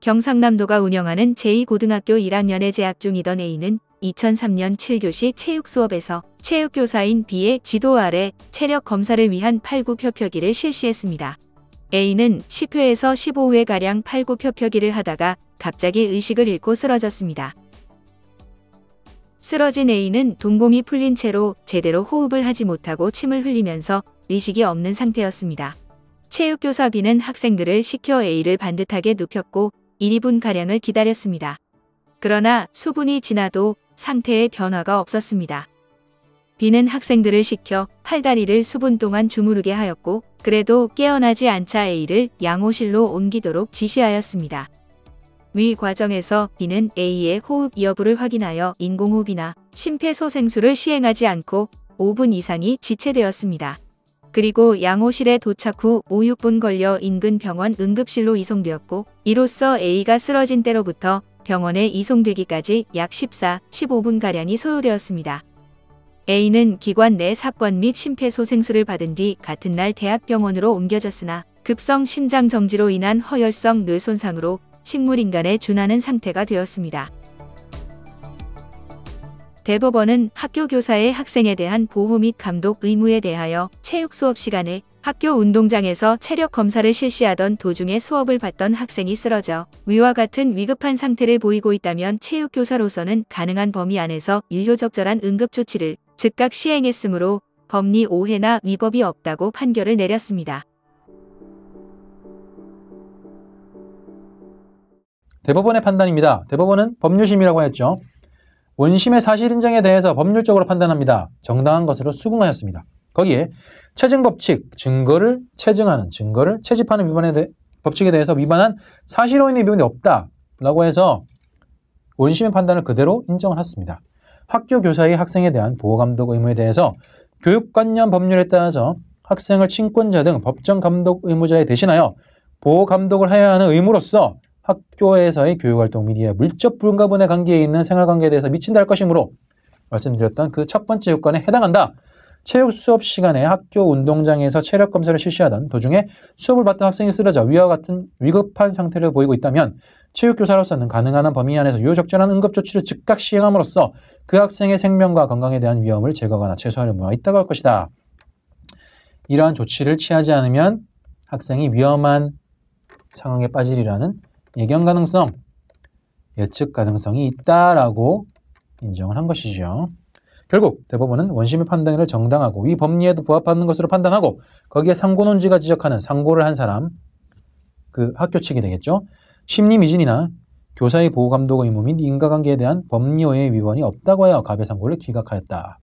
경상남도가 운영하는 제2고등학교 1학년에 재학 중이던 A는 2003년 7교시 체육 수업에서 체육교사인 B의 지도 아래 체력 검사를 위한 팔굽혀펴기를 실시했습니다. A는 10회에서 15회가량 팔굽혀펴기를 하다가 갑자기 의식을 잃고 쓰러졌습니다. 쓰러진 A는 동공이 풀린 채로 제대로 호흡을 하지 못하고 침을 흘리면서 의식이 없는 상태였습니다. 체육교사 B는 학생들을 시켜 A를 반듯하게 눕혔고 1~2분가량을 기다렸습니다. 그러나 수분이 지나도 상태에 변화가 없었습니다. B는 학생들을 시켜 팔다리를 수분 동안 주무르게 하였고 그래도 깨어나지 않자 A를 양호실로 옮기도록 지시하였습니다. 위 과정에서 B는 A의 호흡 여부를 확인하여 인공호흡이나 심폐소생술을 시행하지 않고 5분 이상이 지체되었습니다. 그리고 양호실에 도착 후 5~6분 걸려 인근 병원 응급실로 이송되었고 이로써 A가 쓰러진 때로부터 병원에 이송되기까지 약 14~15분가량이 소요되었습니다. A는 기관 내 삽관 및 심폐소생술을 받은 뒤 같은 날 대학병원으로 옮겨졌으나 급성 심장정지로 인한 허혈성 뇌손상으로 식물인간에 준하는 상태가 되었습니다. 대법원은 학교 교사의 학생에 대한 보호 및 감독 의무에 대하여 체육 수업 시간에 학교 운동장에서 체력 검사를 실시하던 도중에 수업을 받던 학생이 쓰러져 위와 같은 위급한 상태를 보이고 있다면 체육교사로서는 가능한 범위 안에서 일효적절한 응급조치를 즉각 시행했으므로 법리 오해나 위법이 없다고 판결을 내렸습니다. 대법원의 판단입니다. 대법원은 법률심이라고 했죠. 원심의 사실 인정에 대해서 법률적으로 판단합니다. 정당한 것으로 수긍하였습니다. 거기에 체증법칙, 증거를 체증하는, 증거를 채집하는 법칙에 대해서 위반한 사실혼인의 부분이 없다라고 해서 원심의 판단을 그대로 인정을 했습니다. 학교 교사의 학생에 대한 보호감독 의무에 대해서 교육관련 법률에 따라서 학생을 친권자 등 법정 감독 의무자에 대신하여 보호감독을 해야 하는 의무로서 학교에서의 교육활동 및 이에 물적 불가분의 관계에 있는 생활관계에 대해서 미친다 할 것이므로 말씀드렸던 그 첫 번째 요건에 해당한다. 체육 수업 시간에 학교 운동장에서 체력 검사를 실시하던 도중에 수업을 받던 학생이 쓰러져 위와 같은 위급한 상태를 보이고 있다면 체육교사로서는 가능한 한 범위 안에서 유효적절한 응급조치를 즉각 시행함으로써 그 학생의 생명과 건강에 대한 위험을 제거하거나 최소화할 의무가 있다고 할 것이다. 이러한 조치를 취하지 않으면 학생이 위험한 상황에 빠지리라는 예견 가능성, 예측 가능성이 있다라고 인정을 한 것이죠. 결국 대법원은 원심의 판단을 정당하고 위 법리에도 부합하는 것으로 판단하고 거기에 상고논지가 지적하는 상고를 한 사람, 그 학교 측이 되겠죠. 심리미진이나 교사의 보호감독 의무 및 인과관계에 대한 법리오해의 위반이 없다고 하여 가배 상고를 기각하였다.